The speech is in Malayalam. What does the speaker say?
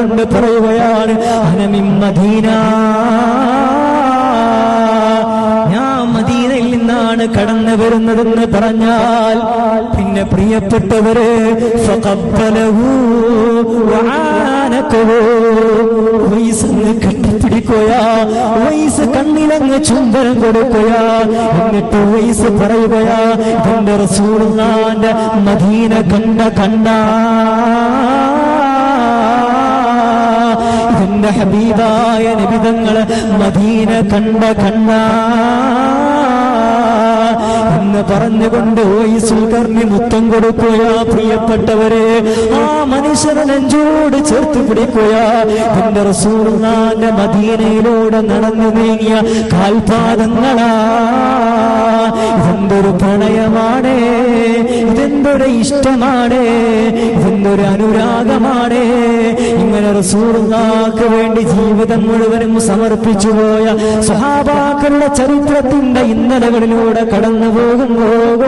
പറഞ്ഞുകൊണ്ട് പറയുകയാണ്, അനമിൻ മദീന, ഞാൻ മദീനയിൽ നിന്നാണ് കടന്നു വരുന്നതെന്ന് പറഞ്ഞാൽ പിന്നെ പ്രിയപ്പെട്ടവരെ ഫഖബ്ബലഹു വആനകഹു, ഉവൈസിനെ കെട്ടിപ്പിടിക്കുകയാ, ഉവൈസ് കണ്ണിലങ്ങ് ചുംബനം കൊടുക്കുകയാ. എന്നിട്ട് ഉവൈസ് പറയുകയാ, എന്റെ റസൂലുള്ളാഹിന്റെ മദീന കണ്ട എന്റെ ഹബീബായ നബി തങ്ങളെ മദീന കണ്ട എന്ന് പറഞ്ഞുകൊണ്ട് ഉവൈസുൽ ഖർനി മുത്തം കൊടുക്കുകയാ. പ്രിയപ്പെട്ടവരെ, ആ മനുഷ്യനെ നെഞ്ചോട് ചേർത്ത് പിടിക്കുകയാ. എന്റെ റസൂലുള്ളാഹിന്റെ മദീനയിലൂടെ നടന്നു നീങ്ങിയ കാൽപാദങ്ങളാ. ഇതെന്തൊരു പ്രണയമാണ്, ഇതെന്തൊരു ഇഷ്ടമാണ്, ഇതെന്തൊരു അനുരാഗമാണ്. ഇങ്ങനെ റസൂലുള്ളാഹിക്ക് വേണ്ടി ജീവിതം മുഴുവനും സമർപ്പിച്ചു പോയ സ്വഹാബാക്കളുടെ ചരിത്രത്തിന്റെ ഇന്നലകളിലൂടെ കടന്നു പോകുമ്പോൾ